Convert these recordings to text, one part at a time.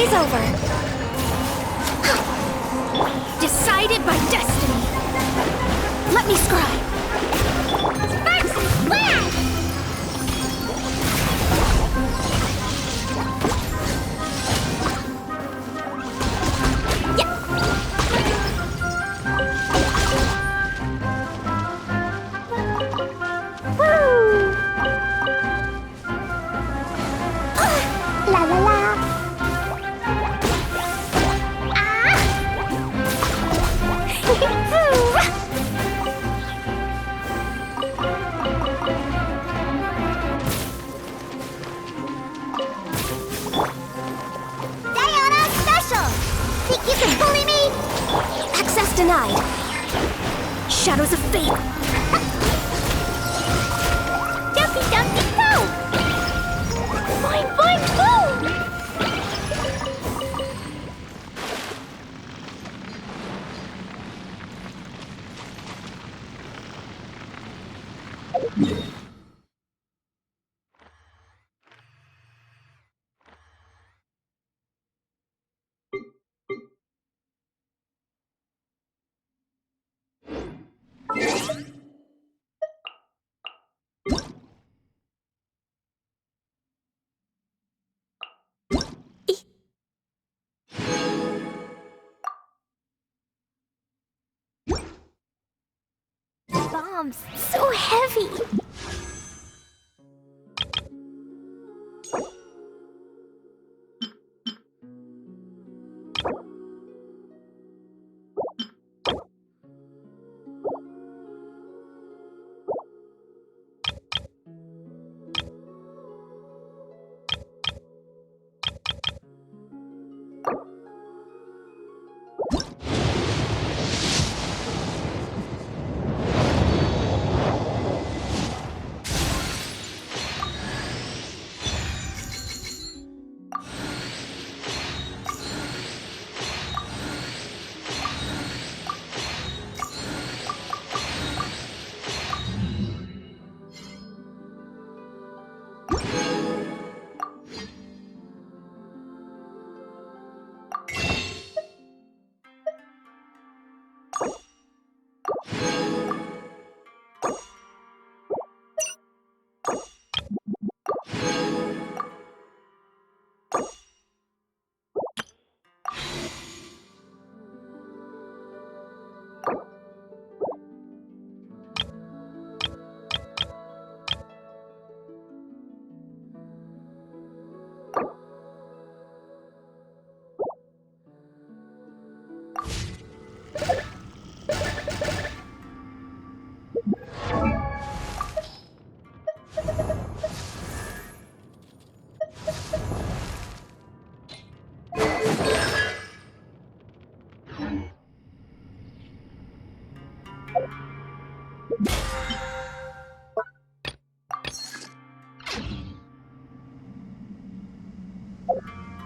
day's over. Decided by destiny. Let me scribe. Sparks and splash! La la la. Diona special! Think you can bully me? Access denied. Shadows of fate. Dumpy dumpy go! Boing boing boom! Bombs, so heavy!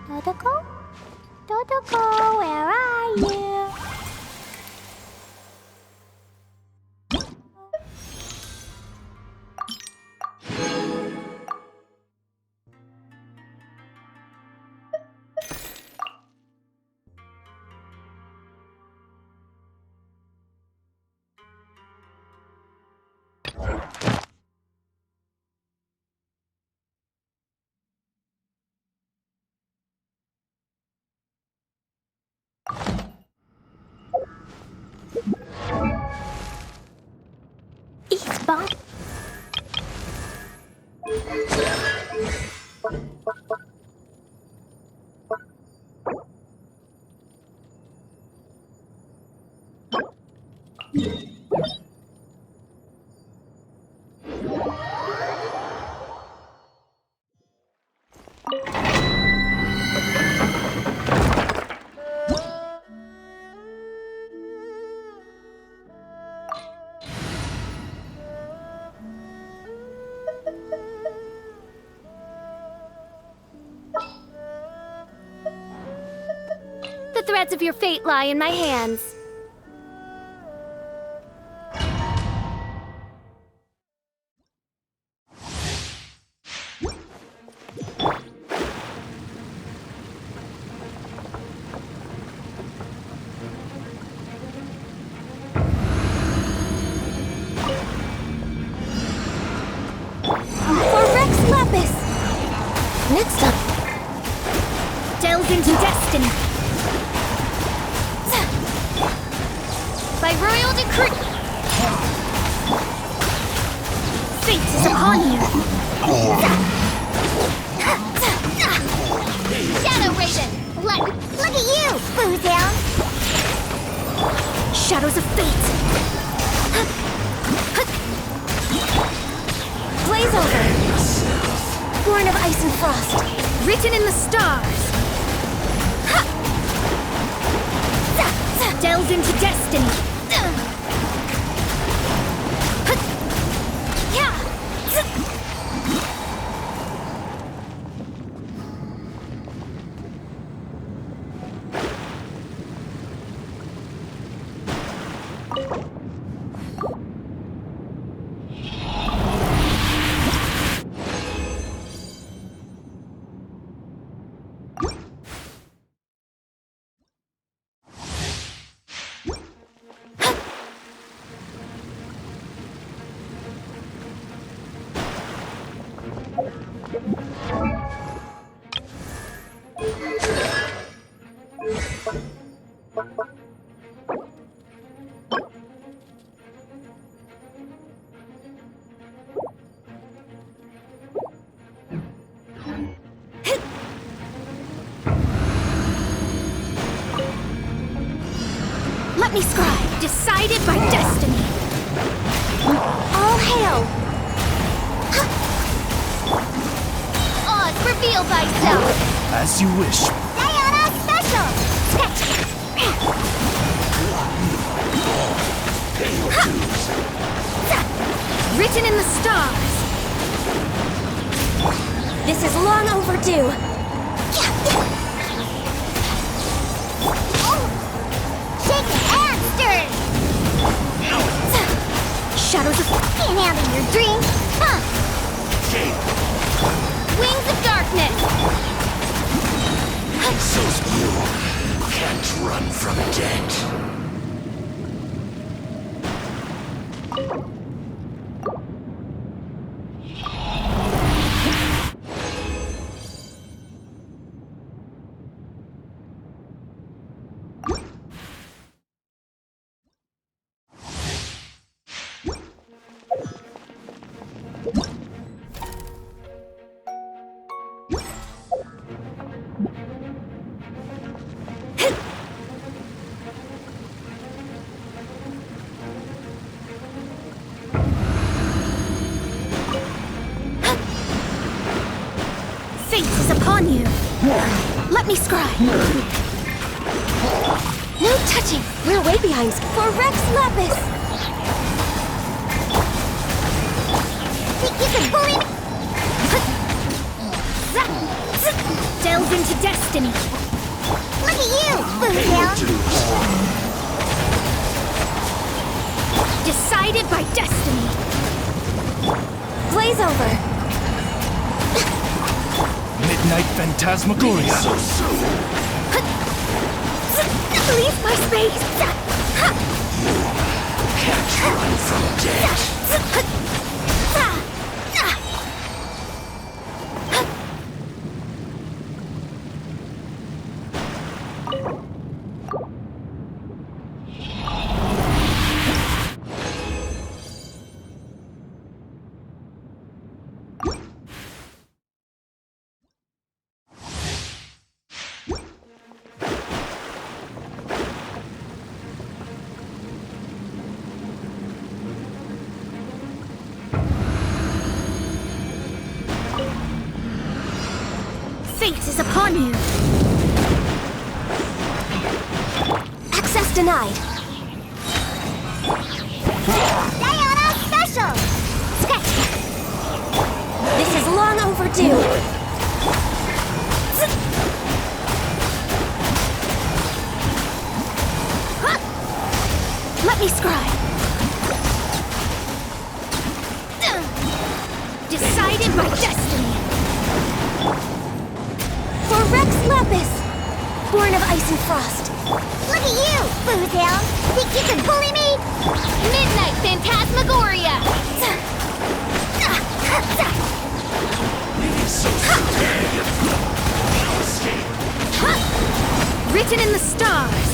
Dodoko? Dodoko, where are you? Bomb. The threads of your fate lie in my hands. Delve into destiny. By royal decree. Fate is upon you. Shadow Raven! Look at you, Boo Down! Shadows of fate. Blaze over. Born of ice and frost. Written in the stars. Delve into destiny. Let me scribe, decided by destiny. All hail! Oz, reveal thyself! As you wish. Diona Special! Written in the stars. This is long overdue. Shaken and stirred! Shadows of Can't handle your dream! Huh! wings of darkness. So's you can't run from death. Let me scribe. No touching. We're way behind. For Rex Lapis. Think you can bully me? Delve into destiny. Look at you, Boomtown! Decided by destiny. Blaze over. Midnight Phantasmagoria. So soon. Leave my space. Can't run from death. Fate is upon you. Access denied. Diona Special! This is long overdue. Let me scribe. Decided by destiny. For Rex Lapis, born of ice and frost. Look at you, Boomtown! Think you can bully me? Midnight Phantasmagoria. So no escape. Written in the stars.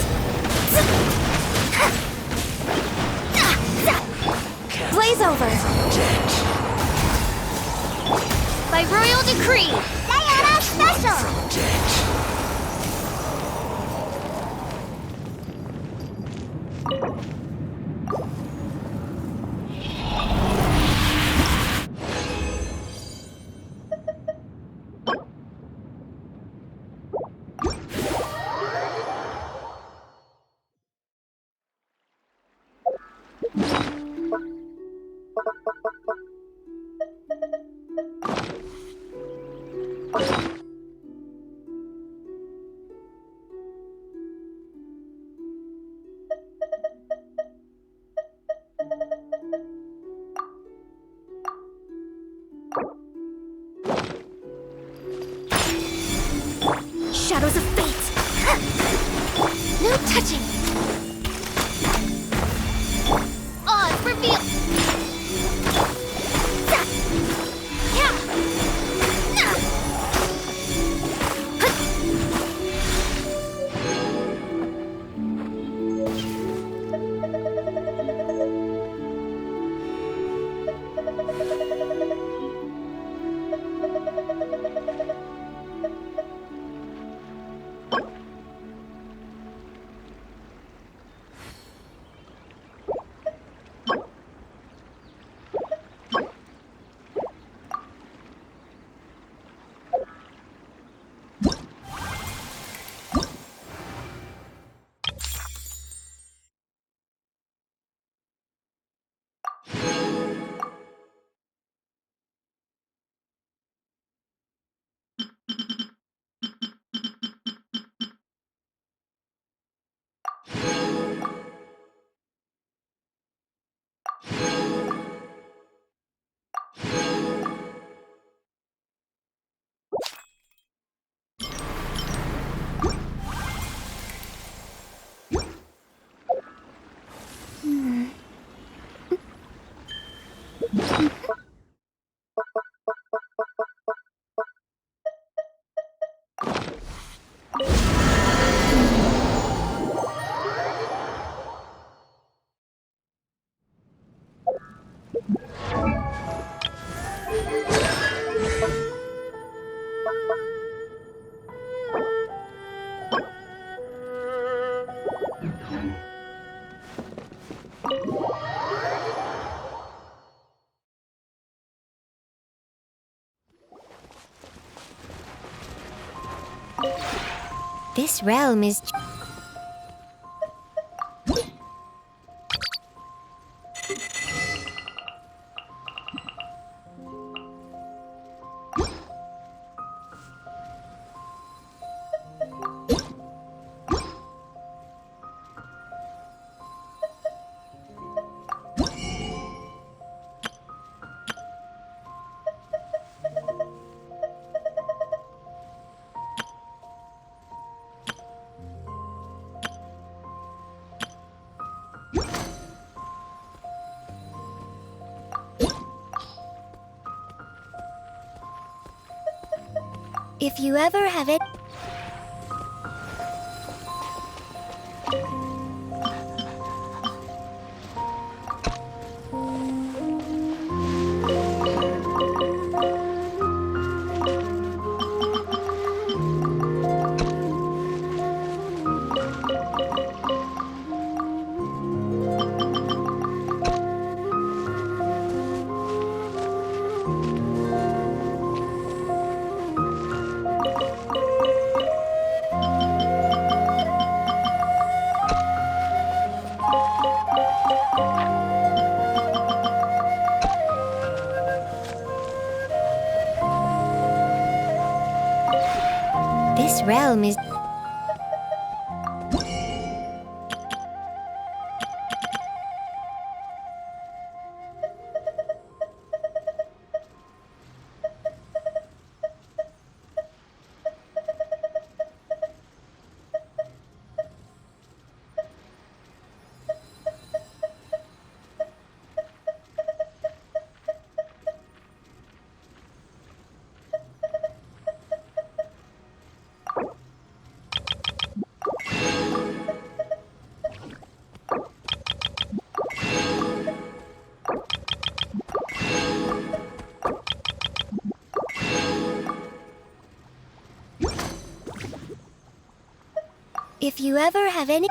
Blaze over. By royal decree. Diona special! From debt. Shadows of fate. No touching. Odds reveal. This realm is... If you ever have it... This realm is... If you ever have any...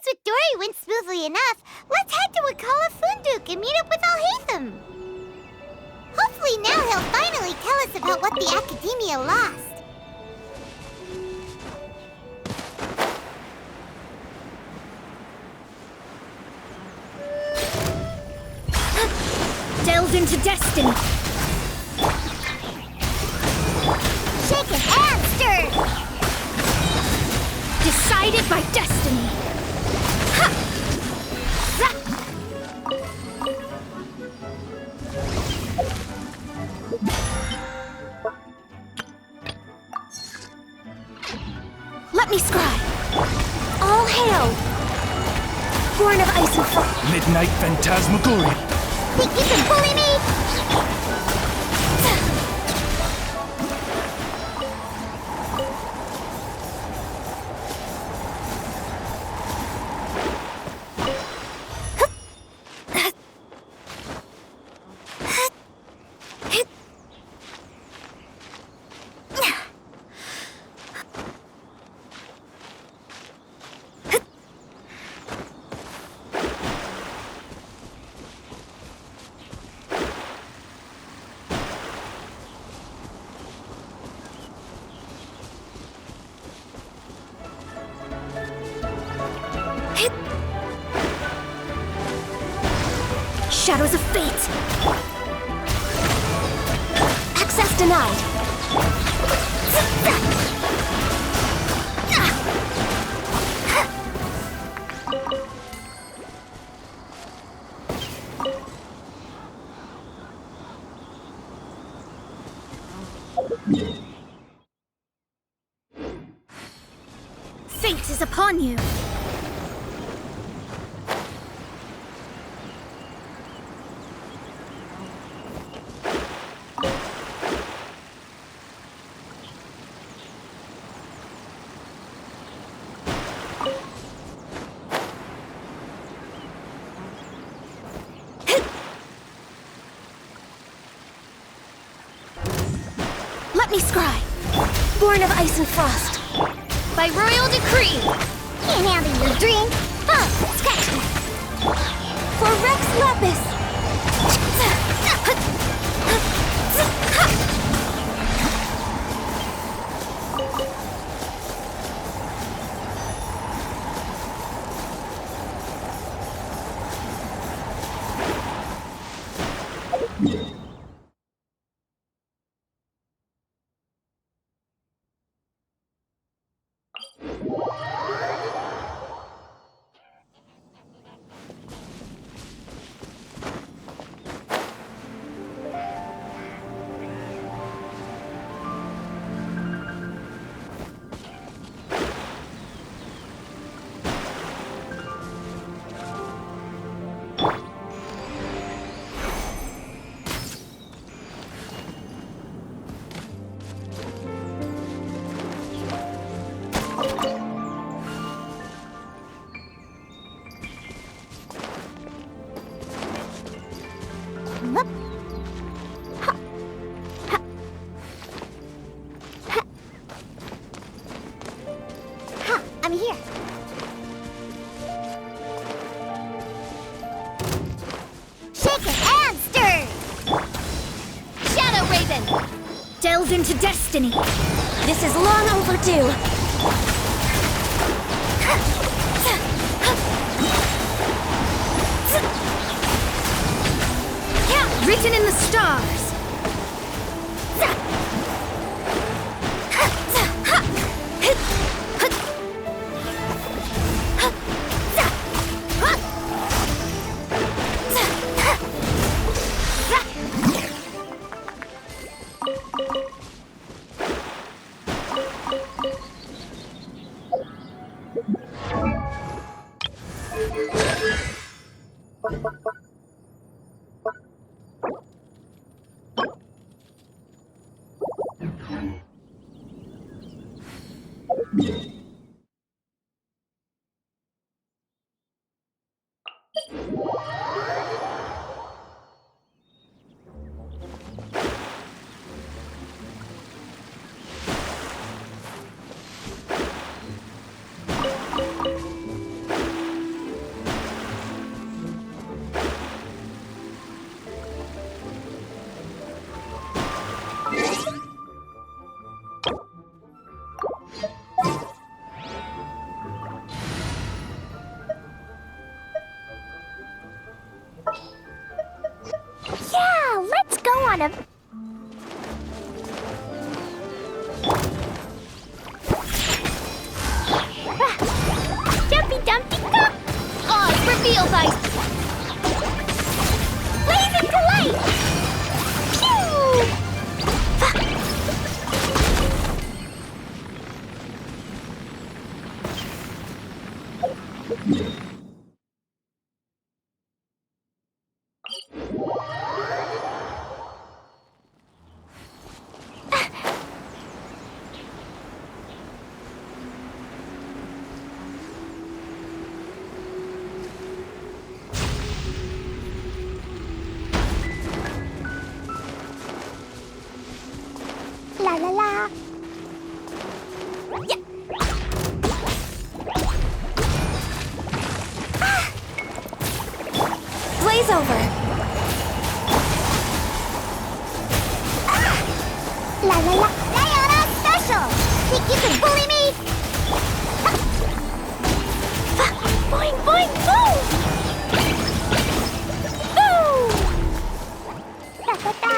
With Dory went smoothly enough. Let's head to Wakala Funduk and meet up with Al-Haytham. Hopefully now he'll finally tell us about what the Academia lost. Delve into destiny. Shaken and stirred. Decided by destiny. Let me scry. All hail. Born of ice and frost. Midnight Phantasmagoria. Think you can bully me? Shadows of fate. Access denied. Fate is upon you. Let me scry. Born of ice and frost. By royal decree. Can't handle your drink. Huh, sketch. For Rex Lapis. I'm here. Shake it and stir. Shadow Raven. Delve into destiny. This is long overdue. Written in the stars. Yeah, let's go on a... Dumpy Dumpty Cup! Oz reveals ice. Blazing delight! La la la. Blaze over. La la la. Diona special! Think you can bully me? Boing, boing, boom! Boom! Da da da.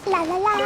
La la la.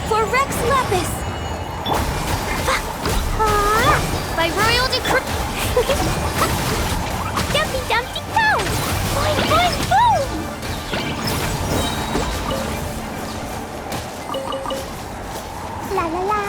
For Rex Lapis! By royal decree! Dumpty Dumpty Go! Boing Boing Boom! La la la!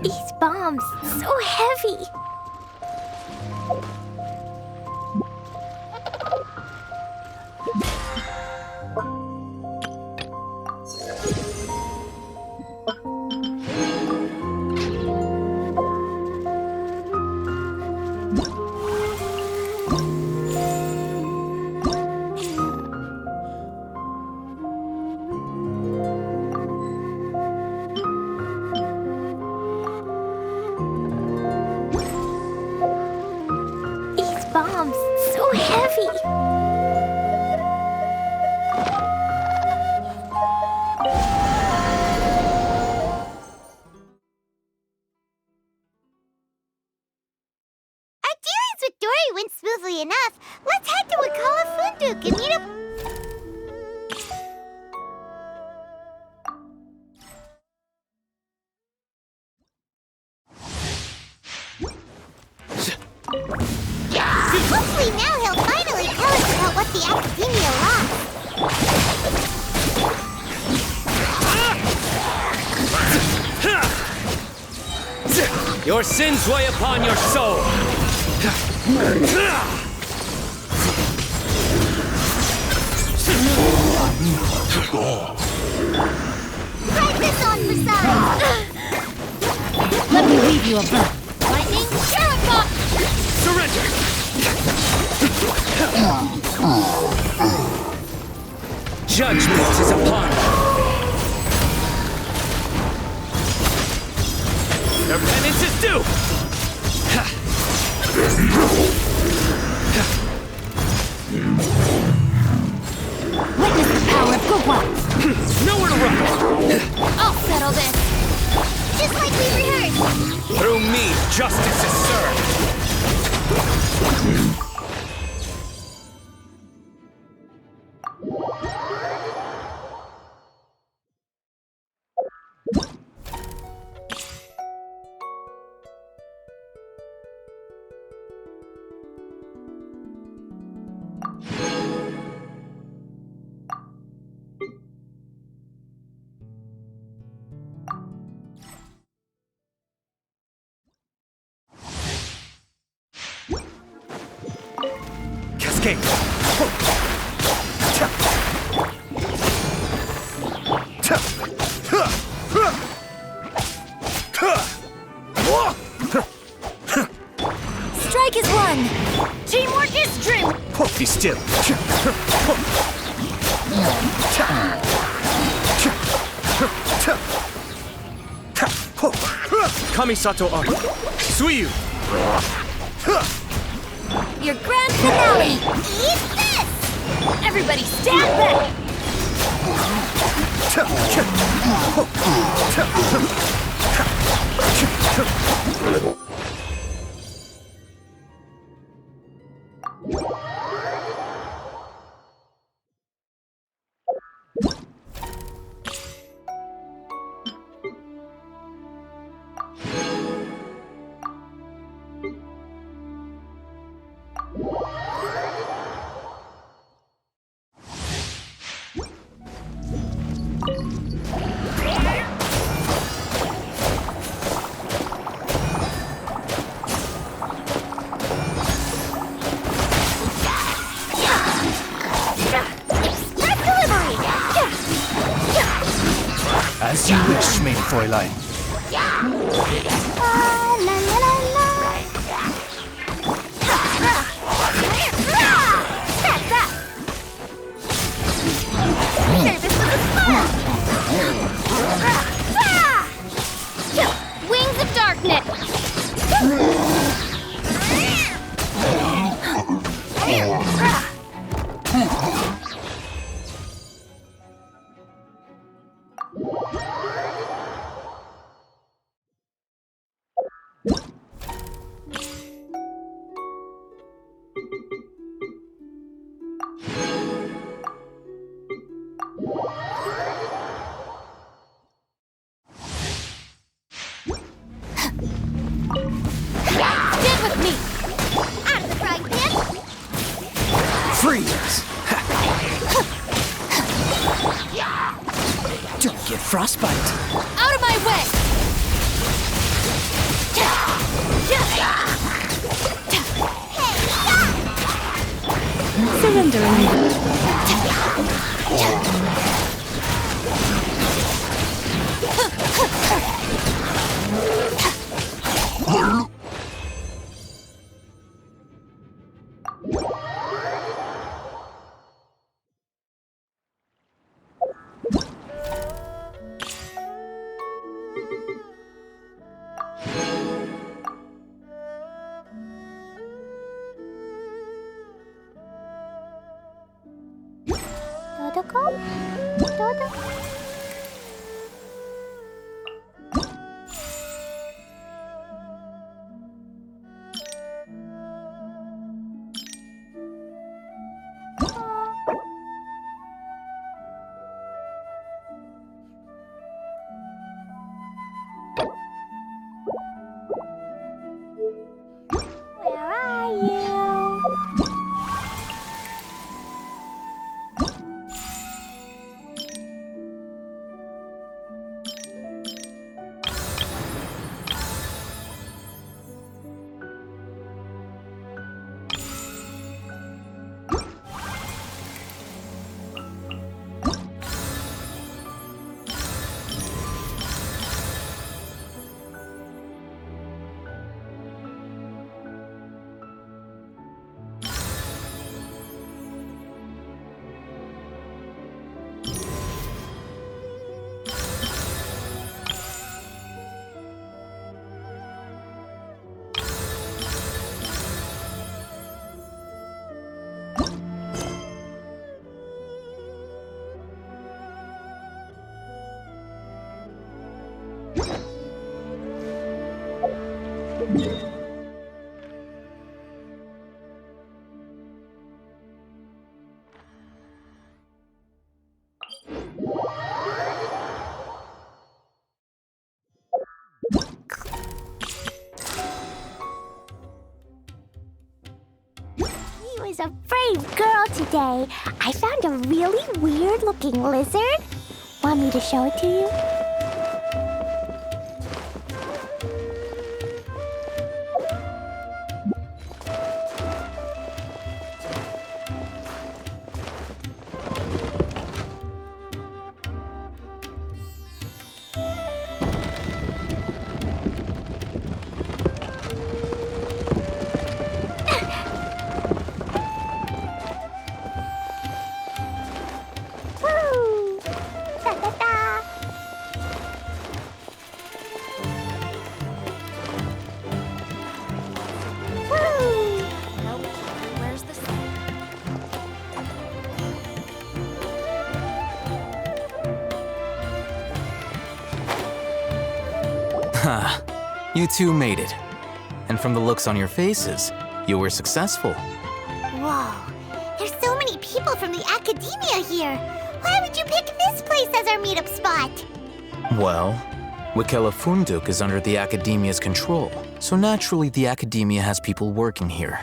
These bombs, so heavy. Bombs, so heavy. Our dealings with Dory went smoothly enough. Let's head to Wakala Funduk and meet up. Hopefully now he'll finally tell us about what the Academia lost. Your sins weigh upon your soul. Try this on for size. Let me leave you a bit. Lightning Sharapot! Surrender! Judgment is upon you. Their penance is due! Witness the power of Kuki! Nowhere to run! I'll settle this! Just like we rehearsed. Through me, justice is served! Cascade! Strike is one! Teamwork is dream! Be still! Kamisato Archon! Suiyu! Your grand finale! Eat this! Everybody stand back! Fräulein. La la la la. That's up. Service with a smile. Wings of darkness! Stand with me! Out of the frying pan. Freeze! Don't get frostbite. Out of my way! Surrendering. Dodo? Where are you? Was a brave girl today. I found a really weird-looking lizard. Want me to show it to you? You two made it. And from the looks on your faces, you were successful. Whoa, there's so many people from the academia here. Why would you pick this place as our meetup spot? Well, Wikela Funduk is under the academia's control, so naturally the academia has people working here.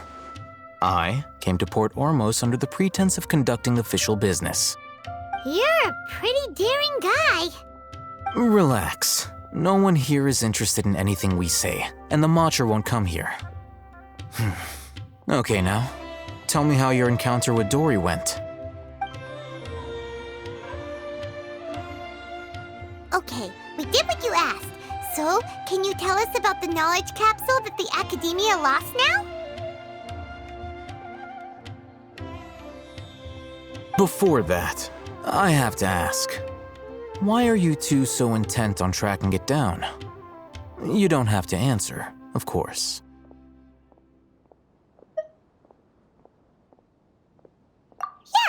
I came to Port Ormos under the pretense of conducting official business. You're a pretty daring guy. Relax. No one here is interested in anything we say, and the Matcher won't come here. Okay now, tell me how your encounter with Dory went. Okay, we did what you asked. So, can you tell us about the knowledge capsule that the Academia lost now? Before that, I have to ask, why are you two so intent on tracking it down? You don't have to answer, of course.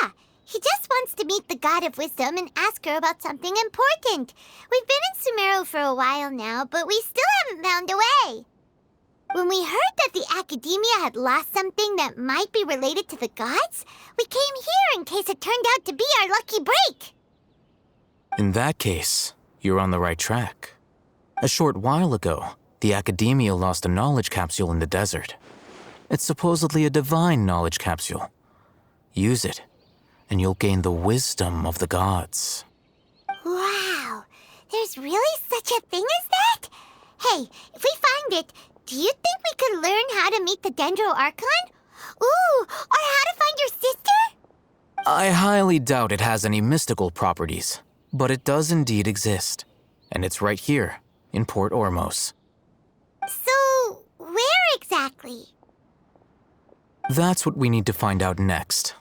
Yeah, he just wants to meet the God of Wisdom and ask her about something important. We've been in Sumeru for a while now, but we still haven't found a way. When we heard that the Academia had lost something that might be related to the gods, we came here in case it turned out to be our lucky break. In that case, you're on the right track. A short while ago, the Academia lost a knowledge capsule in the desert. It's supposedly a divine knowledge capsule. Use it, and you'll gain the wisdom of the gods. Wow, there's really such a thing as that? Hey, if we find it, do you think we could learn how to meet the Dendro Archon? Ooh, or how to find your sister? I highly doubt it has any mystical properties, but it does indeed exist. And it's right here, in Port Ormos. So, where exactly? That's what we need to find out next.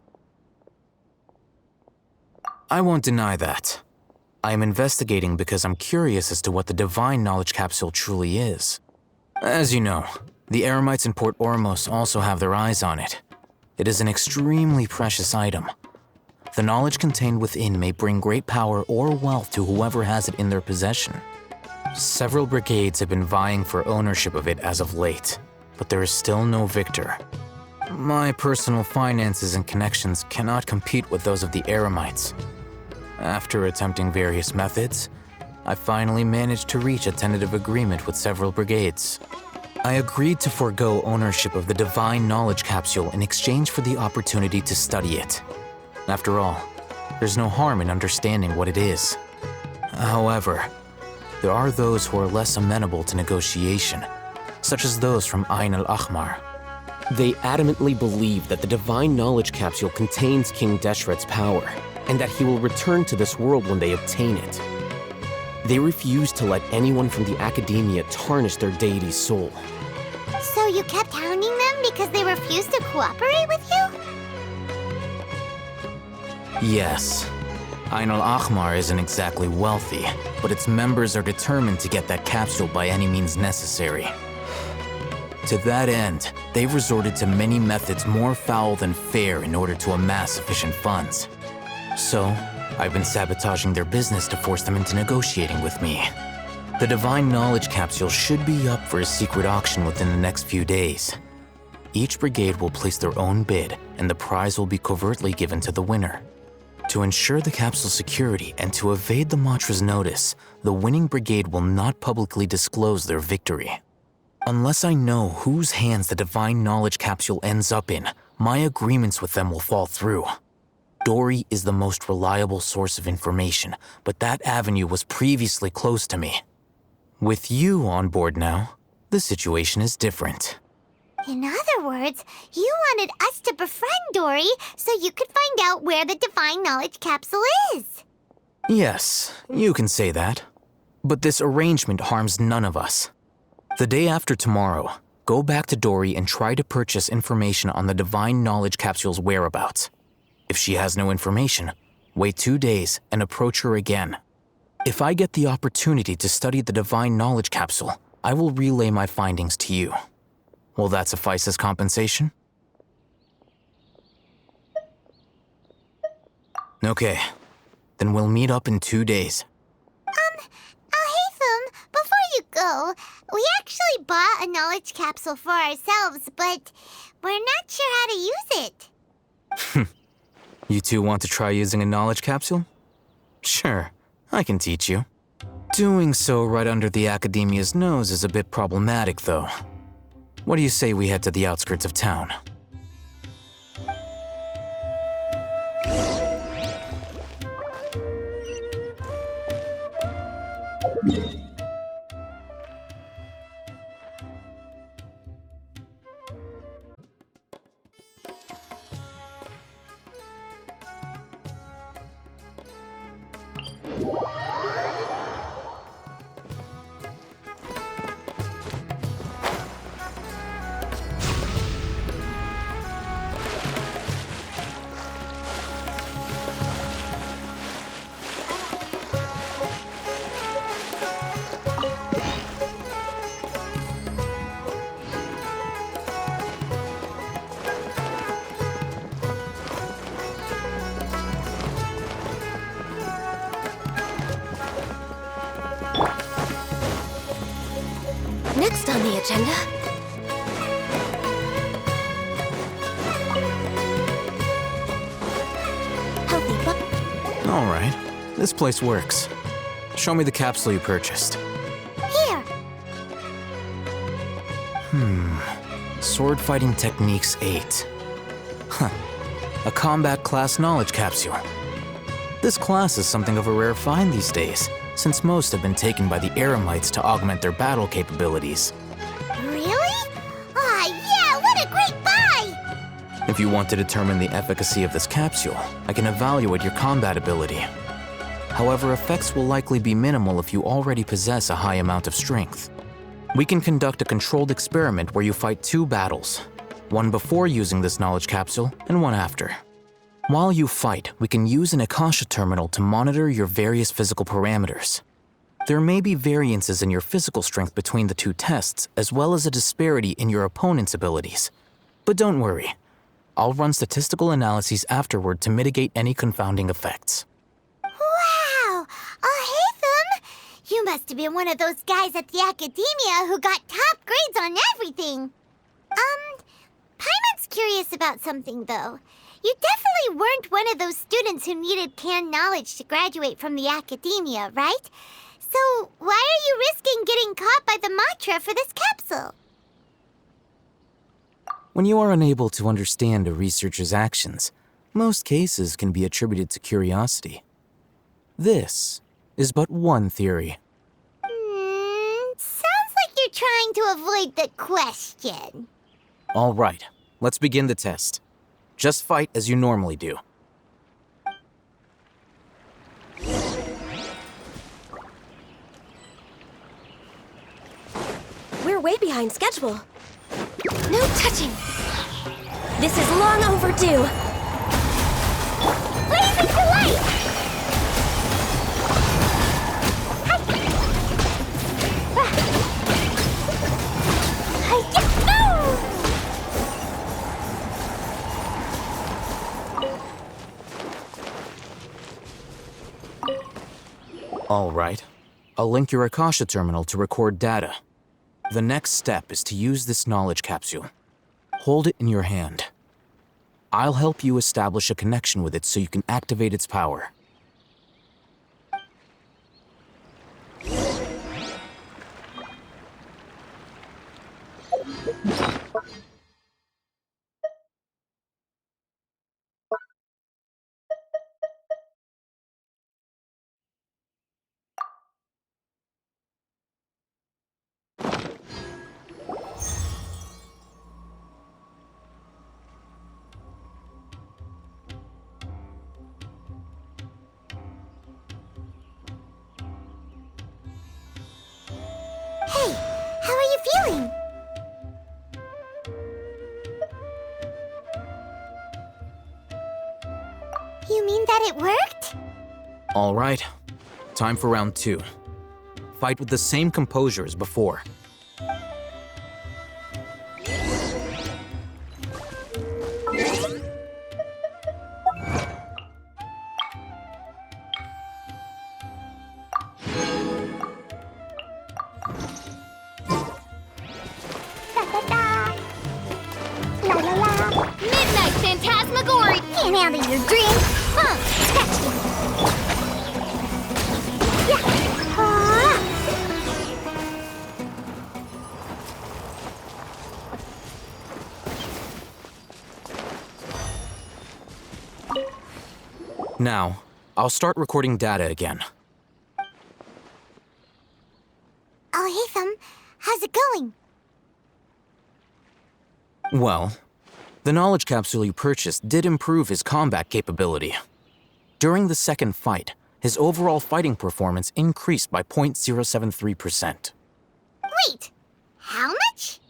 I won't deny that. I am investigating because I'm curious as to what the divine knowledge capsule truly is. As you know, the Eremites in Port Ormos also have their eyes on it. It is an extremely precious item. The knowledge contained within may bring great power or wealth to whoever has it in their possession. Several brigades have been vying for ownership of it as of late, but there is still no victor. My personal finances and connections cannot compete with those of the Eremites. After attempting various methods, I finally managed to reach a tentative agreement with several brigades. I agreed to forego ownership of the divine knowledge capsule in exchange for the opportunity to study it. After all, there's no harm in understanding what it is. However, there are those who are less amenable to negotiation, such as those from Al-Ahmar. They adamantly believe that the divine knowledge capsule contains King Deshret's power, and that he will return to this world when they obtain it. They refuse to let anyone from the Academia tarnish their deity's soul. So you kept hounding them because they refused to cooperate with you? Yes. Al-Ahmar isn't exactly wealthy, but its members are determined to get that capsule by any means necessary. To that end, they've resorted to many methods more foul than fair in order to amass sufficient funds. So, I've been sabotaging their business to force them into negotiating with me. The divine knowledge capsule should be up for a secret auction within the next few days. Each brigade will place their own bid, and the prize will be covertly given to the winner. To ensure the capsule's security and to evade the Matra's notice, the winning brigade will not publicly disclose their victory. Unless I know whose hands the divine knowledge capsule ends up in, my agreements with them will fall through. Dory is the most reliable source of information, but that avenue was previously closed to me. With you on board now, the situation is different. In other words, you wanted us to befriend Dory so you could find out where the divine knowledge capsule is. Yes, you can say that. But this arrangement harms none of us. The day after tomorrow, go back to Dory and try to purchase information on the divine knowledge capsule's whereabouts. If she has no information, wait 2 days and approach her again. If I get the opportunity to study the divine knowledge capsule, I will relay my findings to you. Will that suffice as compensation? Okay, then we'll meet up in 2 days. Al-Haytham, before you go, we actually bought a knowledge capsule for ourselves, but we're not sure how to use it. You two want to try using a knowledge capsule? Sure, I can teach you. Doing so right under the Academia's nose is a bit problematic, though. What do you say we head to the outskirts of town? Next on the agenda. Healthy buck. All right, this place works. Show me the capsule you purchased. Here. Sword Fighting Techniques 8. Huh. A combat class knowledge capsule. This class is something of a rare find these days, since most have been taken by the Eremites to augment their battle capabilities. Really? Ah, yeah, what a great buy! If you want to determine the efficacy of this capsule, I can evaluate your combat ability. However, effects will likely be minimal if you already possess a high amount of strength. We can conduct a controlled experiment where you fight 2 battles, one before using this knowledge capsule and one after. While you fight, we can use an Akasha terminal to monitor your various physical parameters. There may be variances in your physical strength between the 2 tests, as well as a disparity in your opponent's abilities. But don't worry, I'll run statistical analyses afterward to mitigate any confounding effects. Wow! Al-Ahmar! You must have been one of those guys at the academia who got top grades on everything. Paimon's curious about something, though. You definitely weren't one of those students who needed canned knowledge to graduate from the academia, right? So why are you risking getting caught by the mantra for this capsule? When you are unable to understand a researcher's actions, most cases can be attributed to curiosity. This is but one theory. Sounds like you're trying to avoid the question. All right, let's begin the test. Just fight as you normally do. We're way behind schedule. No touching. This is long overdue. Blazing delight! All right. I'll link your Akasha terminal to record data. The next step is to use this knowledge capsule. Hold it in your hand. I'll help you establish a connection with it so you can activate its power. Hey, how are you feeling? You mean that it worked? All right. Time for round 2. Fight with the same composure as before. Midnight Phantasmagoria! Can't handle your dream. Huh, sketchy. Yeah. Now, I'll start recording data again. Al-Ahmar, how's it going? Well, the knowledge capsule you purchased did improve his combat capability. During the second fight, his overall fighting performance increased by 0.073%. Wait, how much?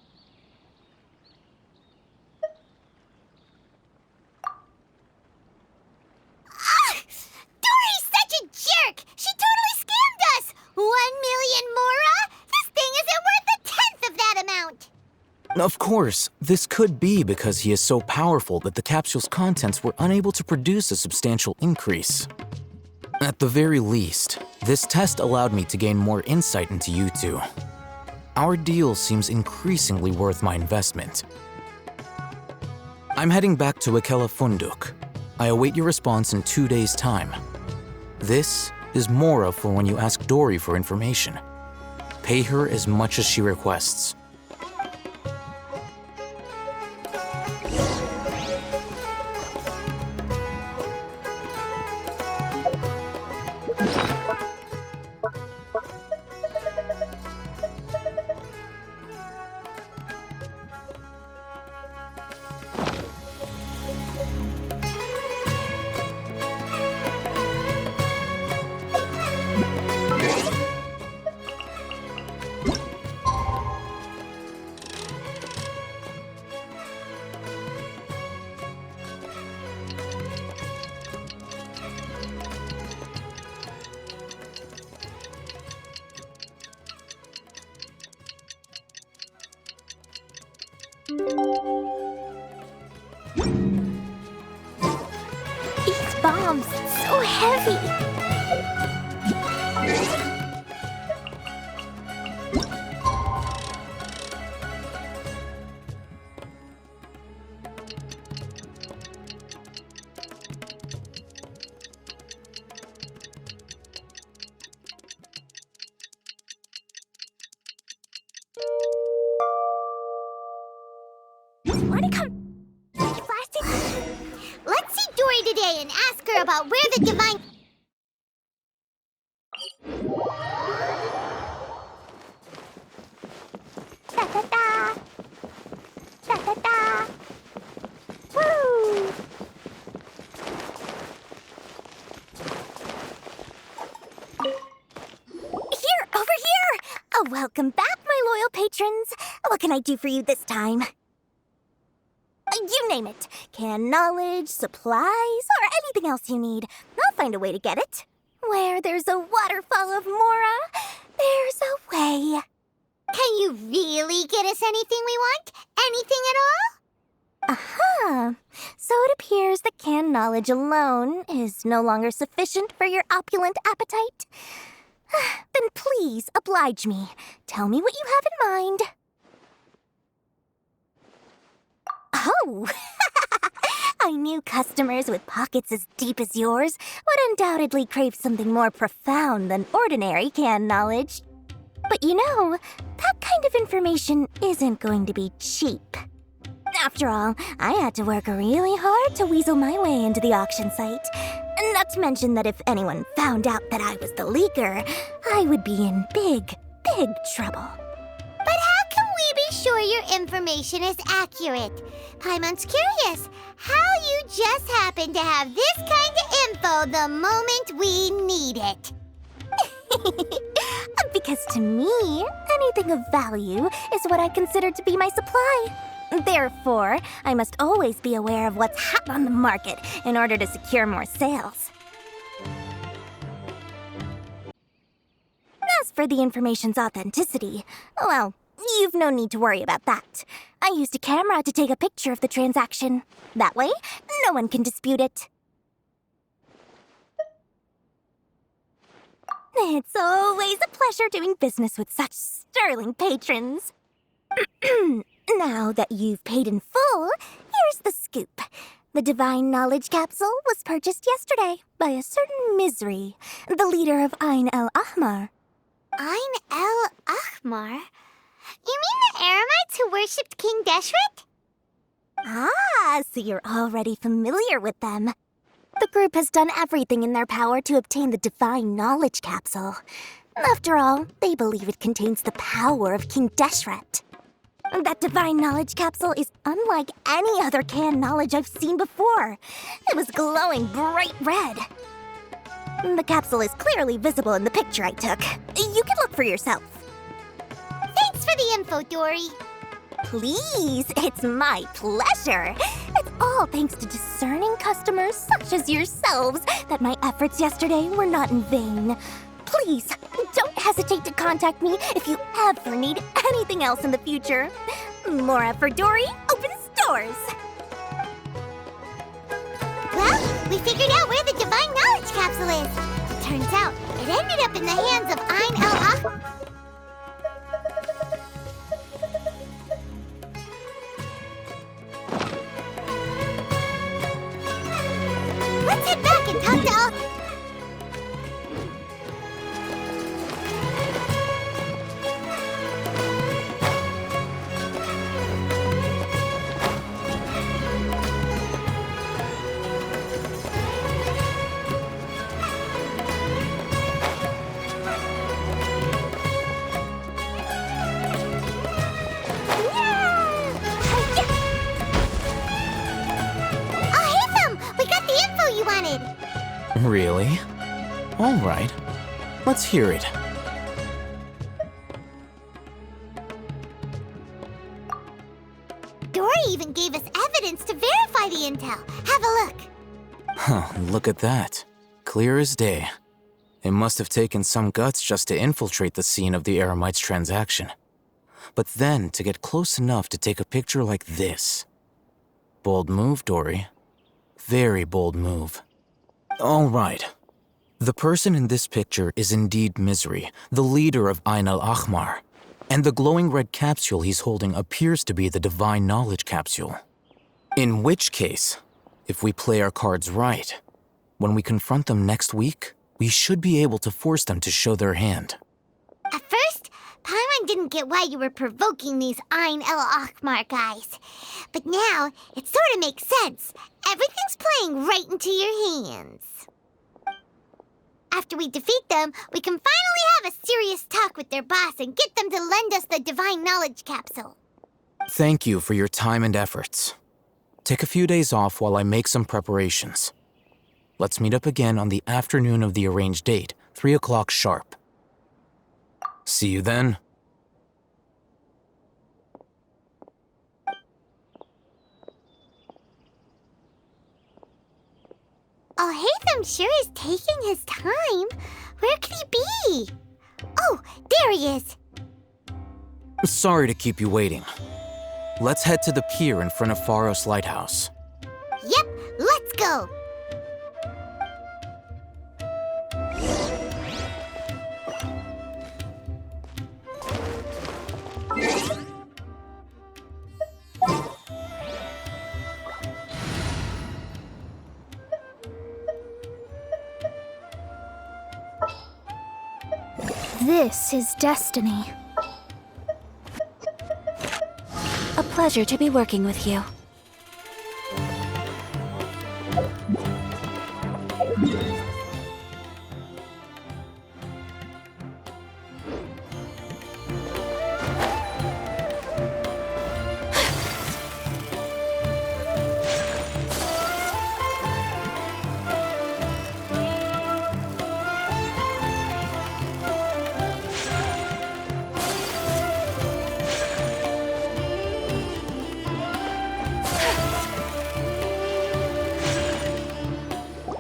Dory's such a jerk! She totally scammed us! 1 million mora? This thing isn't worth a tenth of that amount! Of course, this could be because he is so powerful that the capsule's contents were unable to produce a substantial increase. At the very least, this test allowed me to gain more insight into you two. Our deal seems increasingly worth my investment. I'm heading back to Ikela Funduk. I await your response in 2 days' time. This is Mora for when you ask Dory for information. Pay her as much as she requests. These bombs, so heavy. Where'd it come? Blasted? Let's see Dory today and ask her about where the divine... Da-da-da. Da-da-da. Woo! Here, over here! Oh, welcome back, my loyal patrons. What can I do for you this time? You name it. Canned knowledge, supplies, or anything else you need. I'll find a way to get it. Where there's a waterfall of Mora, there's a way. Can you really get us anything we want? Anything at all? Aha! So it appears that canned knowledge alone is no longer sufficient for your opulent appetite. Then please oblige me. Tell me what you have in mind. Oh! I knew customers with pockets as deep as yours would undoubtedly crave something more profound than ordinary canned knowledge. But you know, that kind of information isn't going to be cheap. After all, I had to work really hard to weasel my way into the auction site. Not to mention that if anyone found out that I was the leaker, I would be in big, big trouble. But how can we be sure your information is accurate? Paimon's curious how you just happen to have this kind of info the moment we need it. Because to me, anything of value is what I consider to be my supply. Therefore, I must always be aware of what's hot on the market in order to secure more sales. As for the information's authenticity, well, you've no need to worry about that. I used a camera to take a picture of the transaction. That way, no one can dispute it. It's always a pleasure doing business with such sterling patrons. Now that you've paid in full, here's the scoop. The Divine Knowledge Capsule was purchased yesterday by a certain Misery, the leader of Al-Ahmar. Al-Ahmar? You mean the Eremites who worshipped King Deshret? Ah, so you're already familiar with them. The group has done everything in their power to obtain the Divine Knowledge Capsule. After all, they believe it contains the power of King Deshret. That Divine Knowledge Capsule is unlike any other canned knowledge I've seen before. It was glowing bright red. The capsule is clearly visible in the picture I took. You can look for yourself. Thanks for the info, Dory. Please, it's my pleasure. It's all thanks to discerning customers such as yourselves that my efforts yesterday were not in vain. Please, don't hesitate to contact me if you ever need anything else in the future. Mora for Dory opens doors. Well, we figured out where the Divine Knowledge Capsule is. Turns out, it ended up in the hands of Al-Ahmar. Really? All right. Let's hear it. Dory even gave us evidence to verify the intel. Have a look. Huh, look at that. Clear as day. It must have taken some guts just to infiltrate the scene of the Eremites transaction. But then to get close enough to take a picture like this. Bold move, Dory. Very bold move. All right. The person in this picture is indeed Misery, the leader of Al-Ahmar. And the glowing red capsule he's holding appears to be the Divine Knowledge capsule. In which case, if we play our cards right, when we confront them next week, we should be able to force them to show their hand. At first, Paimon didn't get why you were provoking these Al-Ahmar guys. But now, it sort of makes sense. Everything's playing right into your hands. After we defeat them, we can finally have a serious talk with their boss and get them to lend us the Divine Knowledge capsule. Thank you for your time and efforts. Take a few days off while I make some preparations. Let's meet up again on the afternoon of the arranged date, 3 o'clock sharp. See you then. Al-Haytham sure is taking his time. Where could he be? Oh, there he is. Sorry to keep you waiting. Let's head to the pier in front of Pharos Lighthouse. Yep, let's go. This is destiny. A pleasure to be working with you.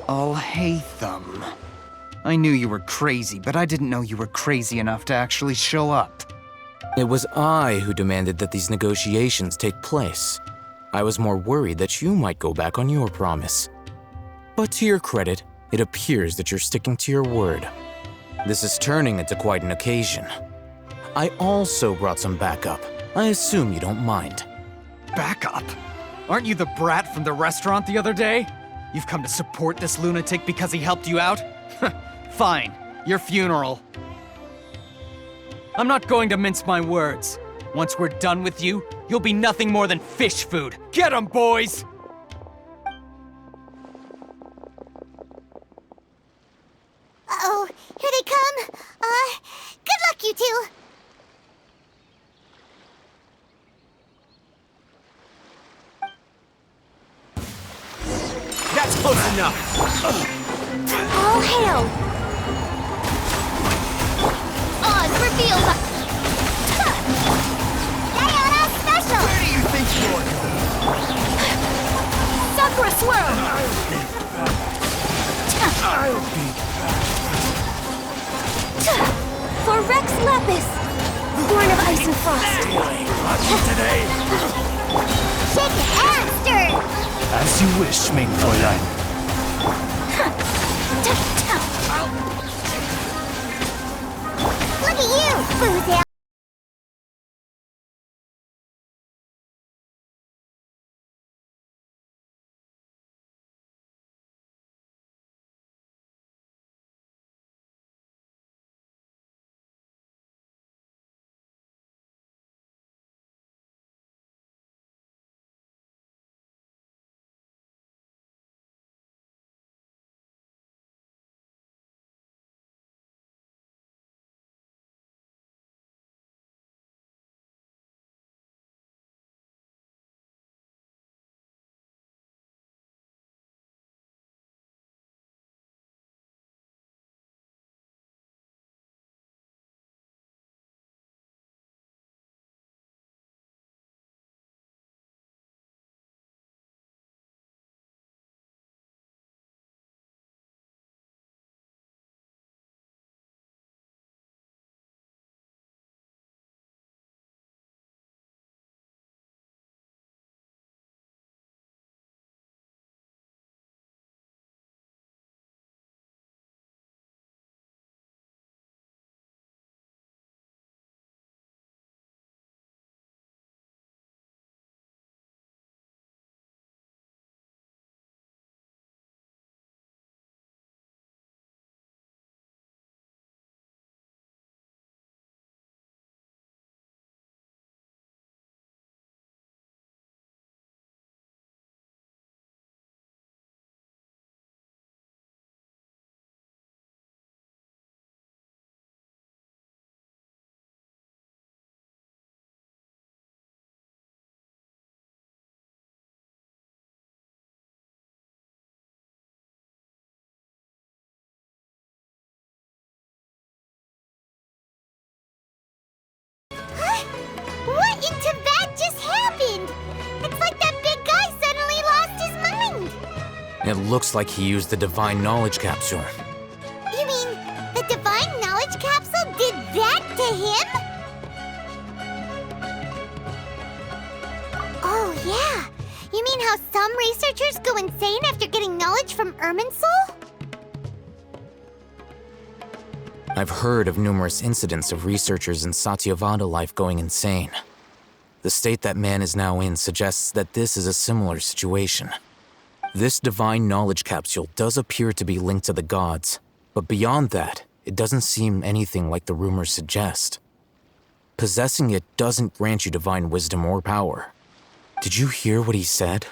Al-Haytham. I knew you were crazy, but I didn't know you were crazy enough to actually show up. It was I who demanded that these negotiations take place. I was more worried that you might go back on your promise. But to your credit, it appears that you're sticking to your word. This is turning into quite an occasion. I also brought some backup. I assume you don't mind. Backup? Aren't you the brat from the restaurant the other day? You've come to support this lunatic because he helped you out? Fine, your funeral. I'm not going to mince my words. Once we're done with you, you'll be nothing more than fish food. Get 'em, boys! Uh-oh, here they come. Good luck, you two. That's close enough! All hail! Oz revealed. Diona special. Where do you think you're going? Sakura swirl! I'll be For Rex Lapis! Born of ice and frost! lucky today. Shake it and stir. As you wish, mein Fräulein. Look at you, Booze. to that just happened? It's like that big guy suddenly lost his mind. It looks like he used the Divine Knowledge Capsule. You mean the Divine Knowledge Capsule did that to him? Oh, yeah. You mean how some researchers go insane after getting knowledge from Irminsul? I've heard of numerous incidents of researchers in Satyavada life going insane. The state that man is now in suggests that this is a similar situation. This Divine Knowledge Capsule does appear to be linked to the gods, but beyond that, it doesn't seem anything like the rumors suggest. Possessing it doesn't grant you divine wisdom or power. Did you hear what he said?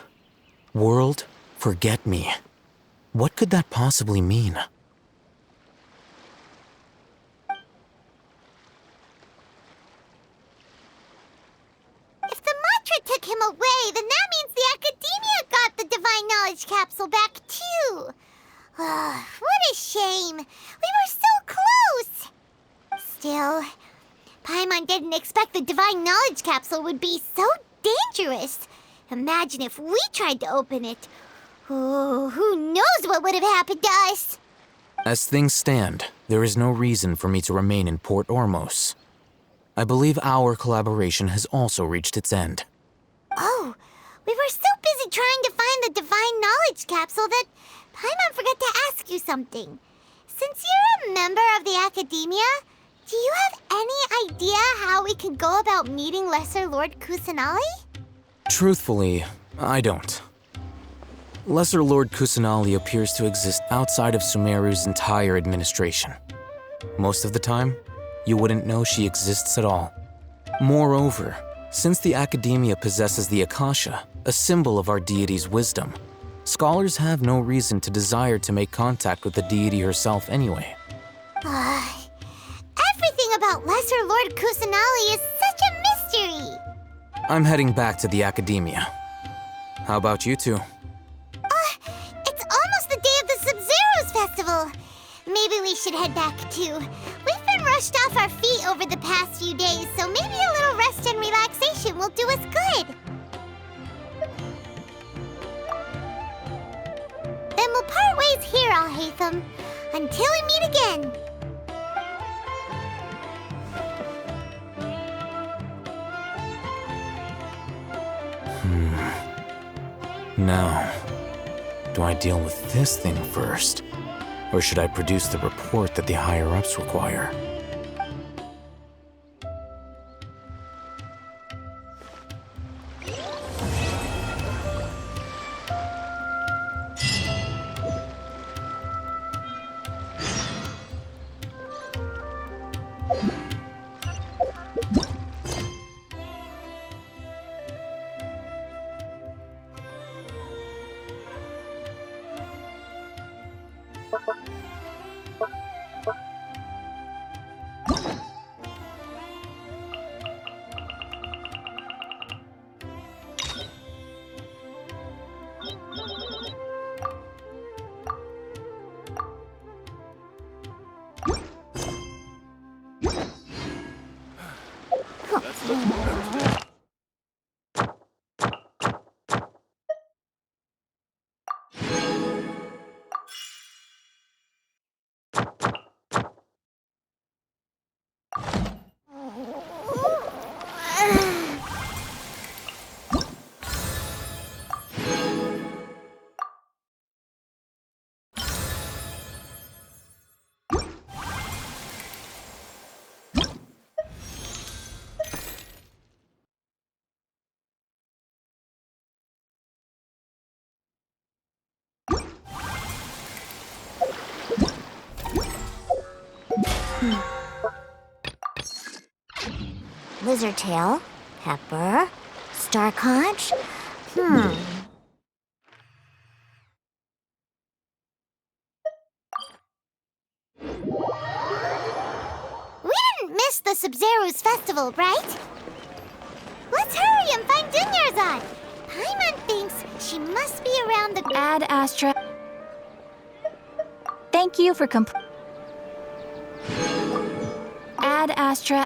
World, forget me. What could that possibly mean? If the mantra took him away, then that means the Academia got the Divine Knowledge Capsule back too. What a shame. We were so close. Still, Paimon didn't expect the Divine Knowledge Capsule would be so dangerous. Imagine if we tried to open it. Oh, who knows what would have happened to us? As things stand, there is no reason for me to remain in Port Ormos. I believe our collaboration has also reached its end. Oh, we were so busy trying to find the Divine Knowledge Capsule that Paimon forgot to ask you something. Since you're a member of the Academia, do you have any idea how we can go about meeting Lesser Lord Kusanali? Truthfully, I don't. Lesser Lord Kusanali appears to exist outside of Sumeru's entire administration. Most of the time, you wouldn't know she exists at all. Moreover, since the Academia possesses the Akasha, a symbol of our deity's wisdom, scholars have no reason to desire to make contact with the deity herself anyway. Everything about Lesser Lord Kusanali is such a mystery! I'm heading back to the Academia. How about you two? It's almost the day of the Sabzeruz festival. Maybe we should head back too. We've been rushed off our feet over the past few days, so maybe a little rest and relaxation will do us good. Then we'll part ways here, Al-Haytham, until we meet again. Now, do I deal with this thing first? Or should I produce the report that the higher-ups require? Lizardtail, Pepper, Starconch. We didn't miss the Sabzeruz festival, right? Let's hurry and find Dunyarzad. Paimon thinks she must be around the... Ad Astra. Thank you for Ad Astra.